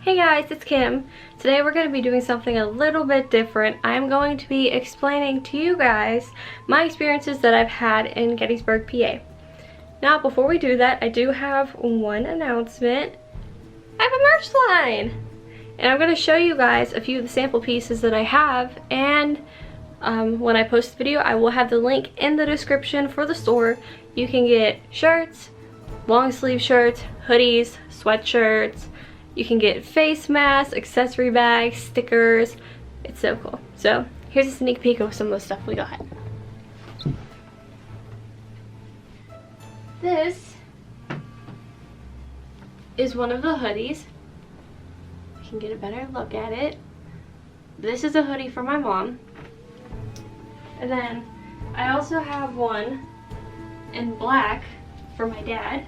Hey guys, it's Kim. Today we're going to be doing something a little bit different. I'm going to be explaining to you guys my experiences that I've had in Gettysburg, PA. Now, before we do that, I do have one announcement. I have a merch line! And I'm going to show you guys a few of the sample pieces that I have, and when I post the video, I will have the link in the description for the store. You can get shirts, long sleeve shirts, hoodies, sweatshirts. You can get face masks, accessory bags, stickers. It's so cool. So here's a sneak peek of some of the stuff we got. This is one of the hoodies. You can get a better look at it. This is a hoodie for my mom. And then I also have one in black for my dad.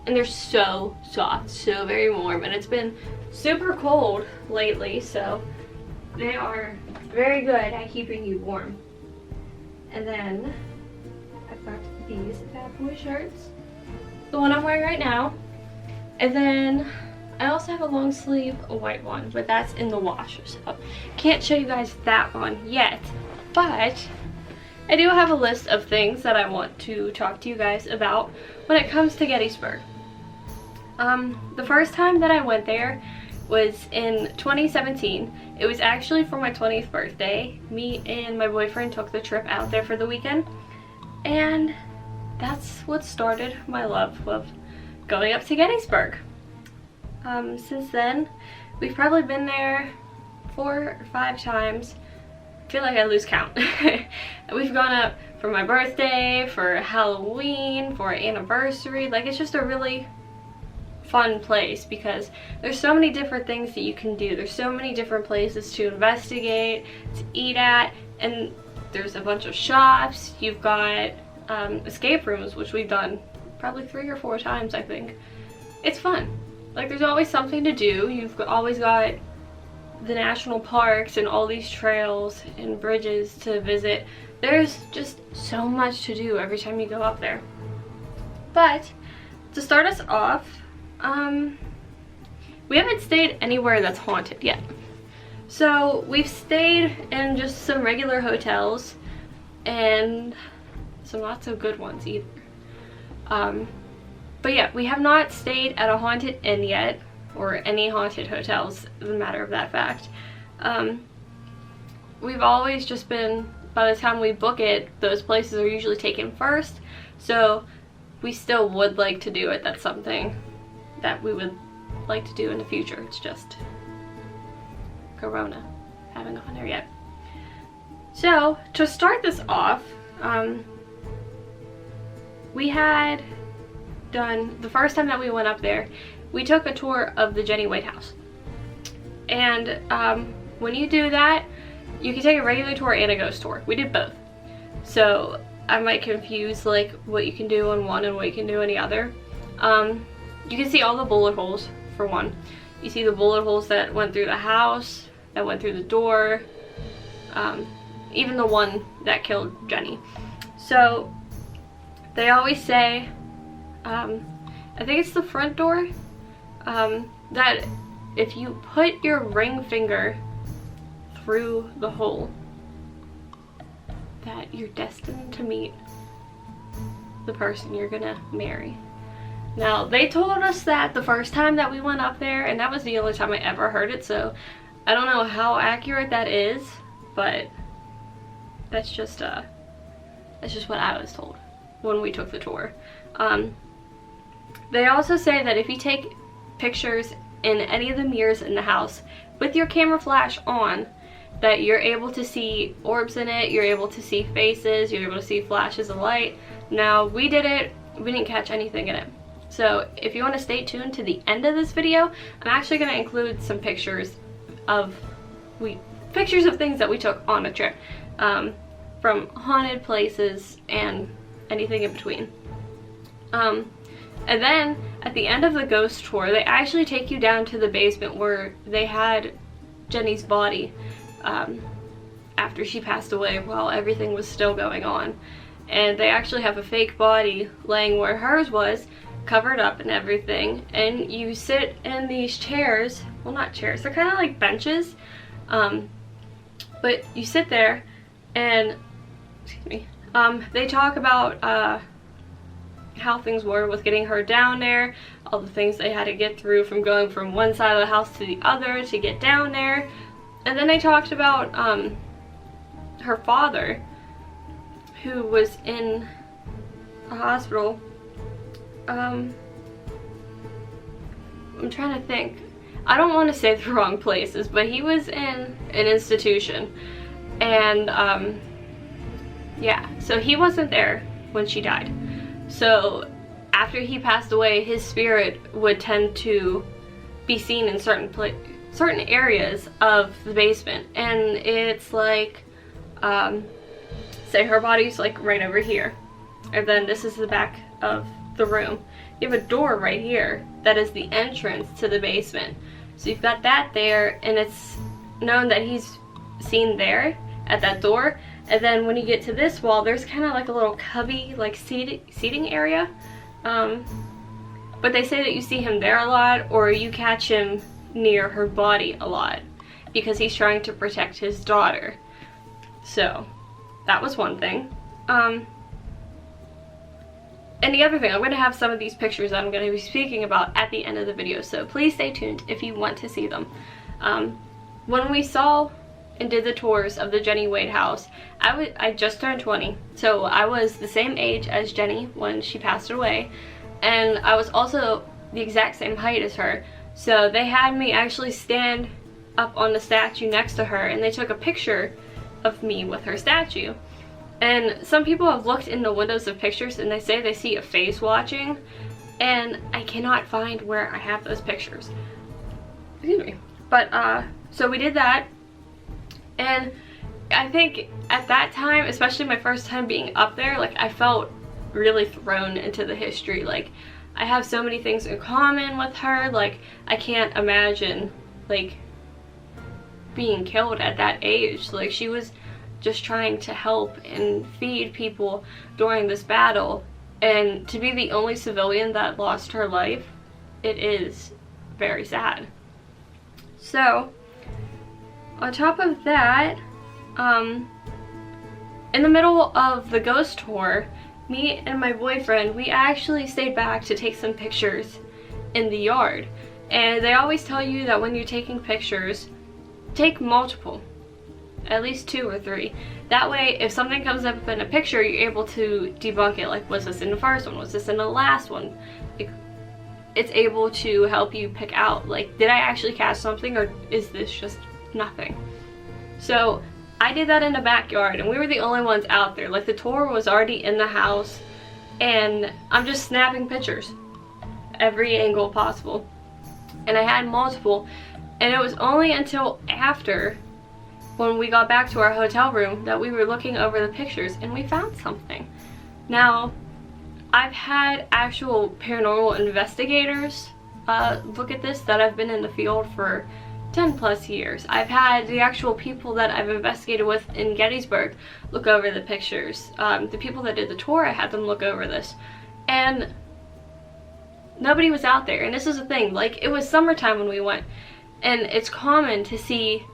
And they're so soft, so very warm, and it's been super cold lately, so they are very good at keeping you warm. And then I've got these bad boy shirts, the one I'm wearing right now, and then I also have a long sleeve white one, but that's in the wash, so can't show you guys that one yet. But I do have a list of things that I want to talk to you guys about when it comes to Gettysburg. The first time that I went there was in 2017. It was actually for my 20th birthday. Me and my boyfriend took the trip out there for the weekend, and that's what started my love of going up to Gettysburg. Since then, we've probably been there 4 or 5 times. I feel like I lose count. We've gone up for my birthday, for Halloween, for our anniversary. Like, it's just a really fun place because there's so many different things that you can do. There's so many different places to investigate, to eat at, and there's a bunch of shops. You've got escape rooms, which we've done probably 3 or 4 times, I think. It's fun. Like, there's always something to do. You've always got the national parks and all these trails and bridges to visit. There's just so much to do every time you go up there. But to start us off, we haven't stayed anywhere that's haunted yet. So we've stayed in just some regular hotels and some not so good ones either. But yeah, we have not stayed at a haunted inn yet, or any haunted hotels, as a matter of that fact. We've always just been, by the time we book it, those places are usually taken first, so we still would like to do it. That's something that we would like to do in the future. It's just Corona. Haven't gone there yet. So to start this off, we had done, the first time that we went up there, we took a tour of the Jenny White House. And when you do that, you can take a regular tour and a ghost tour. We did both. So I might confuse like what you can do on one and what you can do on the other. You can see all the bullet holes, for one. You see the bullet holes that went through the house, that went through the door, even the one that killed Jenny. So they always say, I think it's the front door, that if you put your ring finger through the hole, that you're destined to meet the person you're gonna marry. Now, they told us that the first time that we went up there, and that was the only time I ever heard it, so I don't know how accurate that is, but that's just what I was told when we took the tour. They also say that if you take pictures in any of the mirrors in the house with your camera flash on, that you're able to see orbs in it, you're able to see faces, you're able to see flashes of light. Now, we did it, we didn't catch anything in it. So if you want to stay tuned to the end of this video, I'm actually going to include some pictures of things that we took on a trip, from haunted places and anything in between. And then at the end of the ghost tour, they actually take you down to the basement where they had Jenny's body after she passed away, while everything was still going on. And they actually have a fake body laying where hers was, covered up and everything, and you sit in these chairs. Well, not chairs, they're kind of like benches, but you sit there and, excuse me, they talk about how things were with getting her down there, all the things they had to get through from going from one side of the house to the other to get down there. And then they talked about her father, who was in a hospital. I'm trying to think. I don't want to say the wrong places, but he was in an institution. And yeah, so he wasn't there when she died. So after he passed away, his spirit would tend to be seen in certain areas of the basement. And it's like, say her body's like right over here, and then this is the back of the room. You have a door right here that is the entrance to the basement. So you've got that there, and it's known that he's seen there at that door. And then when you get to this wall, there's kind of like a little cubby, like seating area. But they say that you see him there a lot, or you catch him near her body a lot, because he's trying to protect his daughter. So that was one thing. And the other thing, I'm going to have some of these pictures that I'm going to be speaking about at the end of the video, so please stay tuned if you want to see them. When we saw and did the tours of the Jenny Wade house, I just turned 20, so I was the same age as Jenny when she passed away, and I was also the exact same height as her. So they had me actually stand up on the statue next to her, and they took a picture of me with her statue. And some people have looked in the windows of pictures and they say they see a face watching, and I cannot find where I have those pictures. Excuse me. But so we did that, and I think at that time, especially my first time being up there, like I felt really thrown into the history. Like I have so many things in common with her. Like I can't imagine like being killed at that age. Like she was just trying to help and feed people during this battle, and to be the only civilian that lost her life, it is very sad. So on top of that, in the middle of the ghost tour, me and my boyfriend, we actually stayed back to take some pictures in the yard. And they always tell you that when you're taking pictures, take multiple, at least 2 or 3. That way, if something comes up in a picture, you're able to debunk it. Like, was this in the first one? Was this in the last one? It's able to help you pick out, like, did I actually catch something, or is this just nothing? So I did that in the backyard, and we were the only ones out there. Like, the tour was already in the house, and I'm just snapping pictures every angle possible. And I had multiple, and it was only until after, when we got back to our hotel room, that we were looking over the pictures and we found something. Now, I've had actual paranormal investigators look at this that have been in the field for 10 plus years. I've had the actual people that I've investigated with in Gettysburg look over the pictures. The people that did the tour, I had them look over this. And nobody was out there. And this is the thing, like, it was summertime when we went, and it's common to see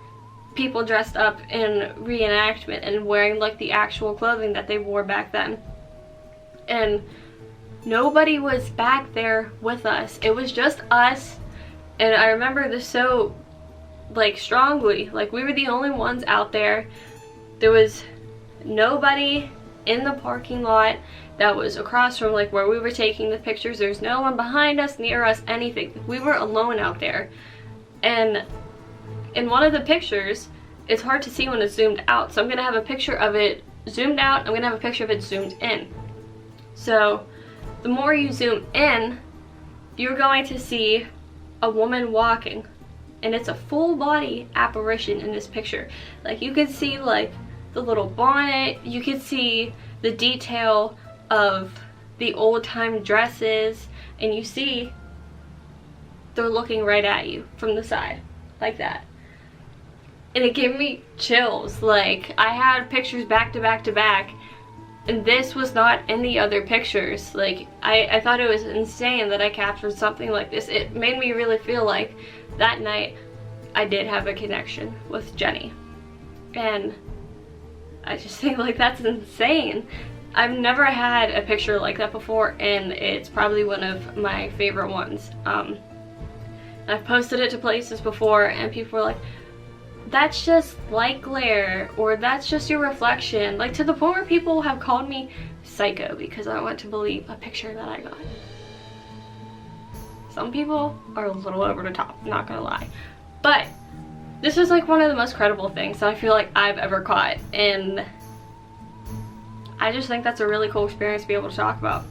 people dressed up in reenactment and wearing like the actual clothing that they wore back then. And nobody was back there with us. It was just us. And I remember this so like strongly. Like, we were the only ones out there. There was nobody in the parking lot that was across from like where we were taking the pictures. There's no one behind us, near us, anything. We were alone out there. And in one of the pictures, it's hard to see when it's zoomed out, so I'm going to have a picture of it zoomed out, I'm going to have a picture of it zoomed in. So the more you zoom in, you're going to see a woman walking, and it's a full body apparition in this picture. Like, you can see like the little bonnet, you can see the detail of the old time dresses, and you see they're looking right at you from the side like that. And it gave me chills. Like, I had pictures back to back to back, And this was not in the other pictures. Like, I thought it was insane that I captured something like this. It made me really feel like that night I did have a connection with Jenny. And I just think, like, that's insane. I've never had a picture like that before, and it's probably one of my favorite ones. I've posted it to places before, and people were like, that's just light glare, or that's just your reflection. Like, to the point where people have called me psycho because I want to believe a picture that I got. Some people are a little over the top, not gonna lie. But this is like one of the most credible things that I feel like I've ever caught, and I just think that's a really cool experience to be able to talk about.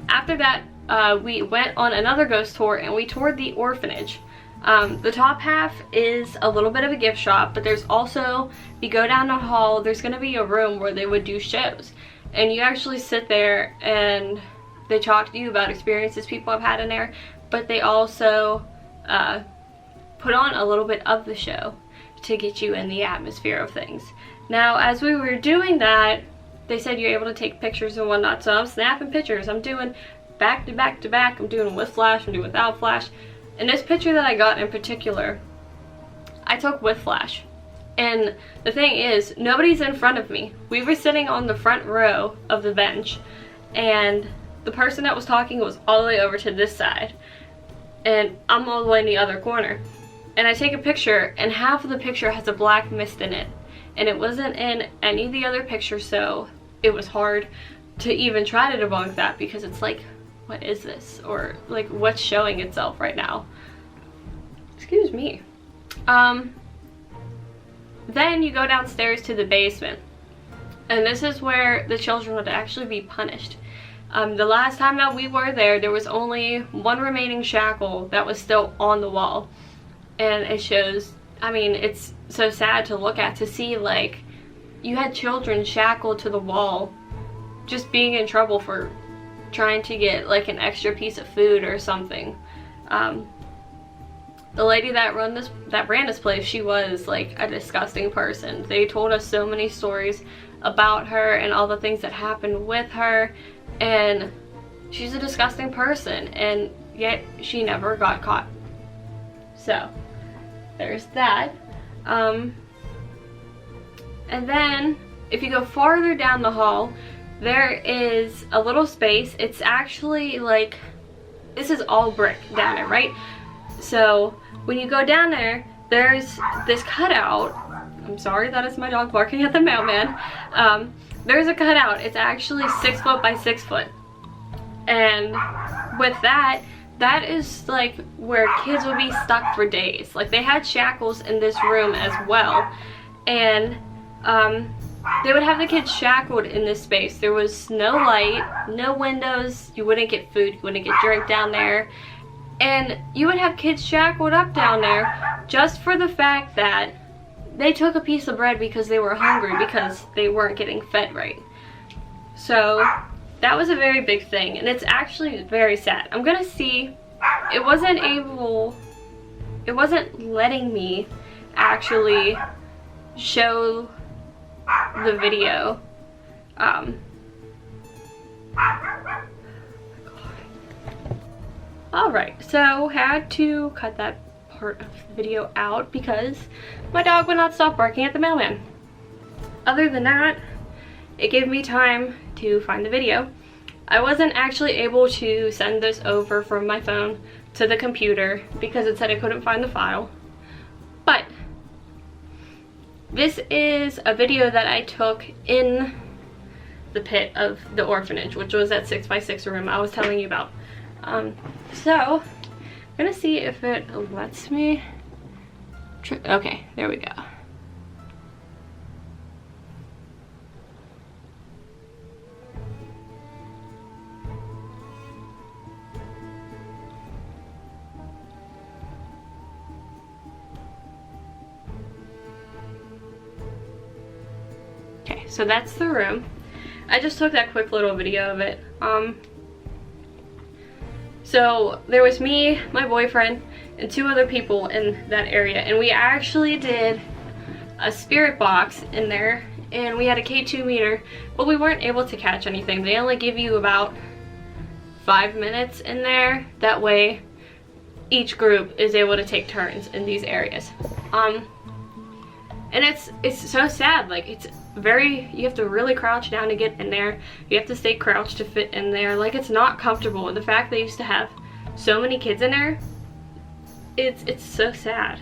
After that, we went on another ghost tour, and we toured the orphanage. The top half is a little bit of a gift shop, but there's also, if you go down the hall, there's going to be a room where they would do shows. And you actually sit there and they talk to you about experiences people have had in there, but they also put on a little bit of the show to get you in the atmosphere of things. Now, as we were doing that, they said you're able to take pictures and whatnot, so I'm snapping pictures. I'm doing back to back to back. I'm doing with flash, I'm doing without flash. And this picture that I got in particular, I took with flash. And the thing is, nobody's in front of me. We were sitting on the front row of the bench, and the person that was talking was all the way over to this side, and I'm all the way in the other corner. And I take a picture, and half of the picture has a black mist in it, and it wasn't in any of the other pictures, so it was hard to even try to debunk that, because it's like, what is this? Or like, what's showing itself right now? Excuse me. Then you go downstairs to the basement, and this is where the children would actually be punished. The last time that we were there, there was only one remaining shackle that was still on the wall, and it shows, I mean, it's so sad to look at, to see, like, you had children shackled to the wall just being in trouble for trying to get like an extra piece of food or something. The lady that ran this place, she was like a disgusting person. They told us so many stories about her and all the things that happened with her, and she's a disgusting person, and yet she never got caught. So there's that. And then if you go farther down the hall, there is a little space. It's actually like, this is all brick down there, right? So when you go down there, there's this cutout. I'm sorry, that is my dog barking at the mailman. There's a cutout. It's actually 6 foot by 6 foot. And with that, that is like where kids would be stuck for days. Like, they had shackles in this room as well. And they would have the kids shackled in this space. There was no light, no windows, you wouldn't get food, you wouldn't get drink down there. And you would have kids shackled up down there just for the fact that they took a piece of bread because they were hungry, because they weren't getting fed right. So that was a very big thing, and it's actually very sad. I'm gonna see, it wasn't letting me actually show the video. Alright, so had to cut that part of the video out because my dog would not stop barking at the mailman. Other than that, it gave me time to find the video. I wasn't actually able to send this over from my phone to the computer because it said I couldn't find the file. But this is a video that I took in the pit of the orphanage, which was that 6x6 room I was telling you about. So I'm gonna see if it lets me. Okay, there we go. Okay, so that's the room. I just took that quick little video of it. So there was me, my boyfriend, and 2 other people in that area, and we actually did a spirit box in there, and we had a K2 meter, but we weren't able to catch anything. They only give you about 5 minutes in there. That way each group is able to take turns in these areas. And it's so sad. Like, it's very, you have to really crouch down to get in there. You have to stay crouched to fit in there. Like, it's not comfortable. And the fact they used to have so many kids in there, it's so sad.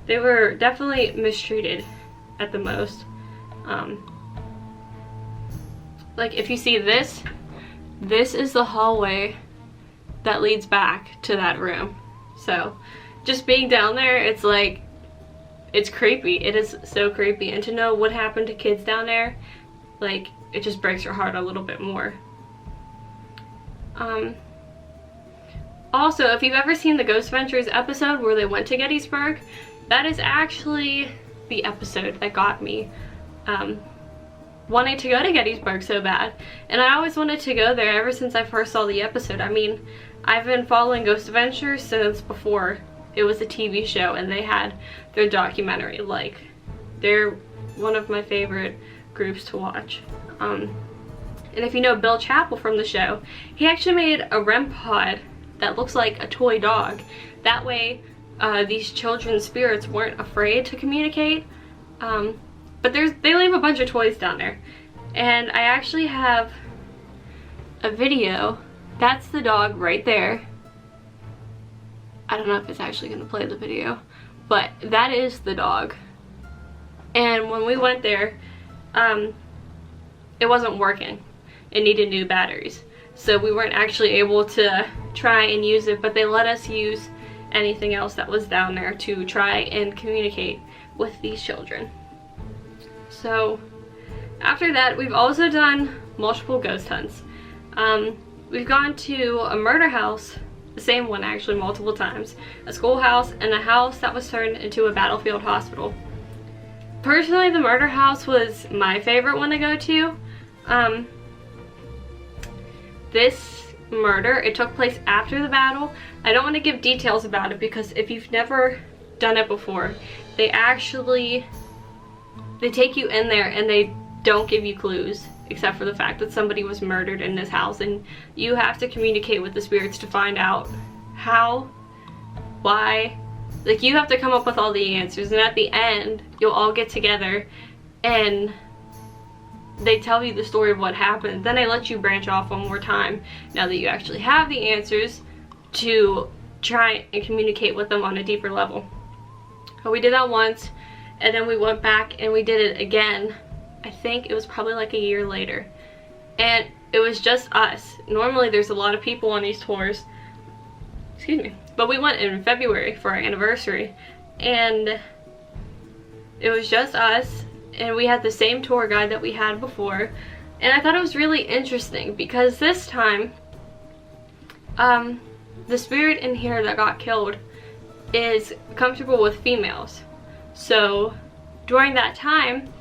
They were definitely mistreated at the most. Like, if you see this is the hallway that leads back to that room. So just being down there, it's like, it's creepy. It is so creepy. And to know what happened to kids down there, like, it just breaks your heart a little bit more. Also, if you've ever seen the Ghost Ventures episode where they went to Gettysburg, that is actually the episode that got me wanting to go to Gettysburg so bad. And I always wanted to go there ever since I first saw the episode. I mean, I've been following Ghost Adventures since before it was a TV show and they had their documentary. Like, they're one of my favorite groups to watch. And if you know Bill Chappell from the show, he actually made a REM pod that looks like a toy dog. That way these children's spirits weren't afraid to communicate. But they leave a bunch of toys down there. And I actually have a video. That's the dog right there. I don't know if it's actually going to play the video, but that is the dog. And when we went there, it wasn't working. It needed new batteries. So we weren't actually able to try and use it, but they let us use anything else that was down there to try and communicate with these children. So after that, we've also done multiple ghost hunts. We've gone to a murder house, the same one actually multiple times, a schoolhouse, and a house that was turned into a battlefield hospital. Personally, the murder house was my favorite one to go to. This murder, it took place after the battle. I don't want to give details about it because if you've never done it before, they take you in there and they don't give you clues except for the fact that somebody was murdered in this house, and you have to communicate with the spirits to find out how, why. Like, you have to come up with all the answers, and at the end you'll all get together and they tell you the story of what happened. Then they let you branch off one more time now that you actually have the answers to try and communicate with them on a deeper level. But we did that once, and then we went back and we did it again. I think it was probably like a year later, and it was just us. Normally there's a lot of people on these tours, excuse me, but we went in February for our anniversary, and it was just us, and we had the same tour guide that we had before. And I thought it was really interesting because this time the spirit in here that got killed is comfortable with females. So during that time,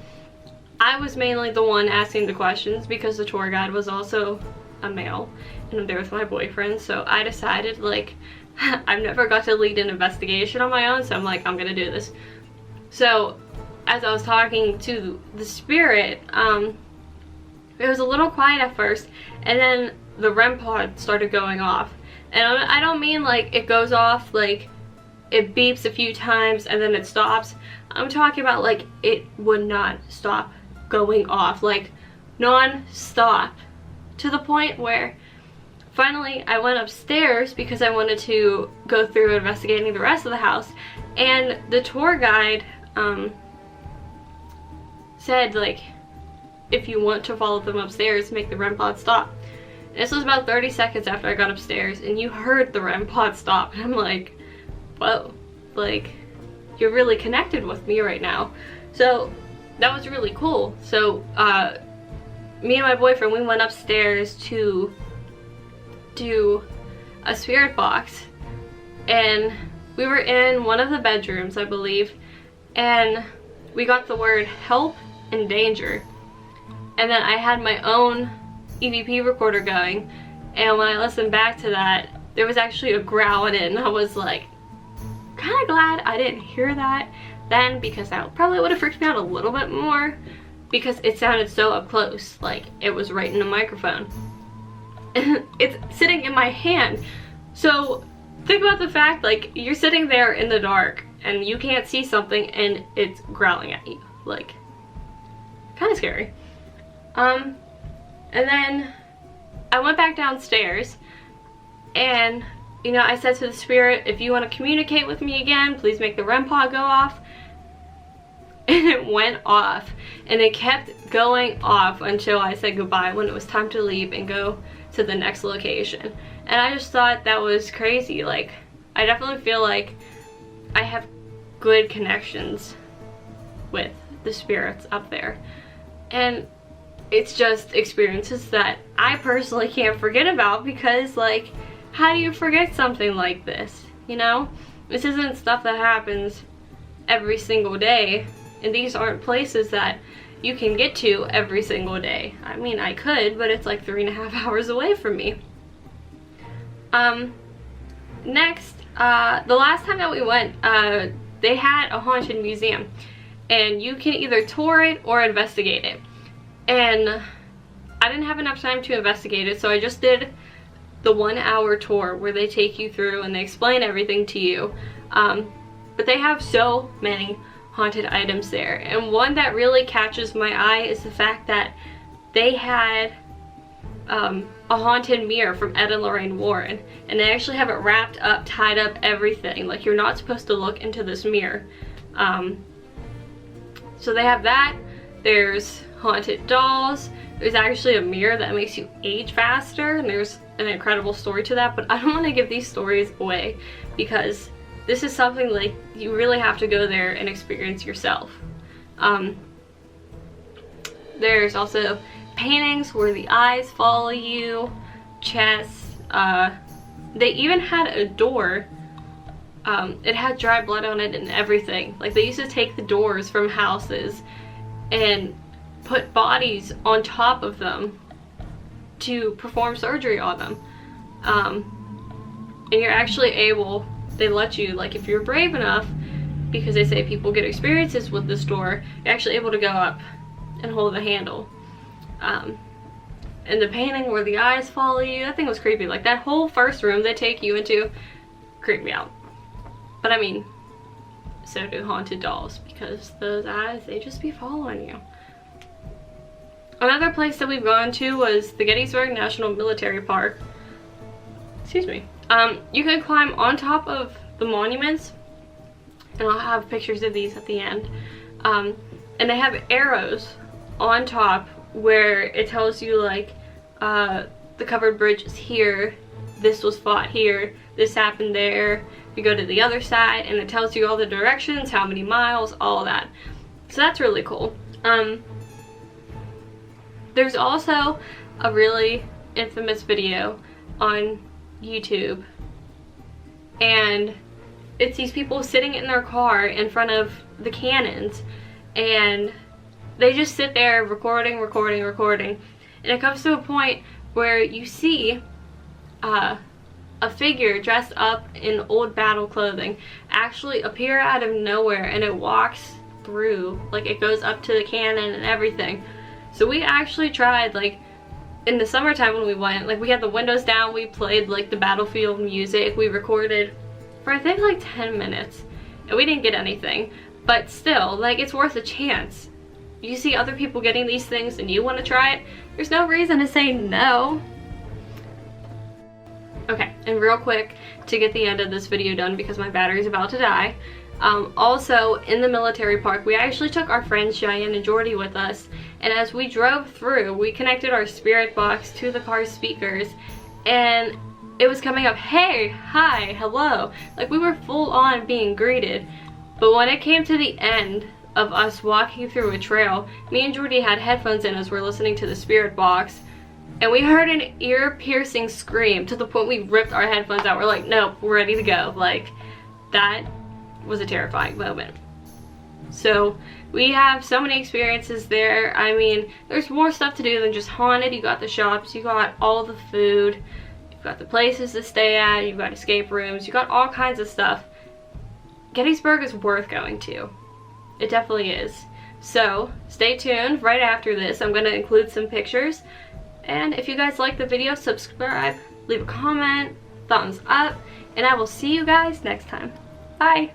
I was mainly the one asking the questions because the tour guide was also a male and I'm there with my boyfriend. So I decided, like, I've never got to lead an investigation on my own, so I'm like, I'm gonna do this. So as I was talking to the spirit, it was a little quiet at first, and then the REM pod started going off. And I don't mean like it goes off, like it beeps a few times and then it stops. I'm talking about like it would not stop going off, like non-stop, to the point where finally I went upstairs because I wanted to go through investigating the rest of the house, and the tour guide said, like, if you want to follow them upstairs, make the REM pod stop. And this was about 30 seconds after I got upstairs, and you heard the REM pod stop, and I'm like, whoa, like, you're really connected with me right now. So that was really cool. So me and my boyfriend, we went upstairs to do a spirit box, and we were in one of the bedrooms, I believe, and we got the word help and danger. And then I had my own EVP recorder going, and when I listened back to that, there was actually a growl in it, and I was like kind of glad I didn't hear that then, because that probably would have freaked me out a little bit more. because it sounded so up close, like it was right in the microphone. And it's sitting in my hand. So think about the fact, like, you're sitting there in the dark and you can't see something and it's growling at you. Like, kind of scary. And then I went back downstairs and, you know, I said to the spirit, if you want to communicate with me again, please make the REM pod go off. And it went off, and it kept going off until I said goodbye when it was time to leave and go to the next location. And I just thought that was crazy. Like, I definitely feel like I have good connections with the spirits up there, and it's just experiences that I personally can't forget about, because, like, how do you forget something like this? You know, this isn't stuff that happens every single day, and these aren't places that you can get to every single day. I mean, I could, but it's like 3.5 hours away from me. Next, the last time that we went, they had a haunted museum, and you can either tour it or investigate it. And I didn't have enough time to investigate it, so I just did the 1-hour tour where they take you through and they explain everything to you. But they have so many haunted items there, and one that really catches my eye is the fact that they had a haunted mirror from Ed and Lorraine Warren, and they actually have it wrapped up, tied up, everything. Like, you're not supposed to look into this mirror. So they have that. There's haunted dolls. There's actually a mirror that makes you age faster, and there's an incredible story to that, but I don't want to give these stories away because this is something, like, you really have to go there and experience yourself. There's also paintings where the eyes follow you, chests. They even had a door. It had dry blood on it and everything. Like, they used to take the doors from houses and put bodies on top of them to perform surgery on them. And you're actually able, they let you, like, if you're brave enough, because they say people get experiences with this door, you're actually able to go up and hold the handle. And the painting where the eyes follow you, that thing was creepy. Like, that whole first room they take you into creeped me out. But I mean, so do haunted dolls, because those eyes, they just be following you. Another place that we've gone to was the Gettysburg National Military Park. Excuse me. You can climb on top of the monuments, and I'll have pictures of these at the end. And they have arrows on top where it tells you, like, the covered bridge is here, this was fought here, this happened there. You go to the other side and it tells you all the directions, how many miles, all of that. So that's really cool. There's also a really infamous video on YouTube, and it's these people sitting in their car in front of the cannons, and they just sit there recording, and it comes to a point where you see a figure dressed up in old battle clothing actually appear out of nowhere, and it walks through, like, it goes up to the cannon and everything. So we actually tried, like, in the summertime when we went, like, we had the windows down, we played, like, the battlefield music, we recorded for I think like 10 minutes, and we didn't get anything, but still, like, it's worth a chance. You see other people getting these things and you want to try it, there's no reason to say no. Okay, and real quick, to get the end of this video done because my battery's about to die, also in the military park, we actually took our friends Cheyenne and Jordy with us, and as we drove through, we connected our spirit box to the car speakers, and it was coming up, hey, hi, hello, like, we were full on being greeted. But when it came to the end of us walking through a trail, me and Jordy had headphones in as we're listening to the spirit box, and we heard an ear-piercing scream to the point we ripped our headphones out. We're like, nope, we're ready to go. Like, that was a terrifying moment. So we have so many experiences there. I mean, there's more stuff to do than just haunted. You got the shops, you got all the food, you've got the places to stay at, you've got escape rooms, you got all kinds of stuff. Gettysburg is worth going to. It definitely is. So stay tuned. Right after this, I'm going to include some pictures. And if you guys like the video, subscribe, leave a comment, thumbs up, and I will see you guys next time. Bye!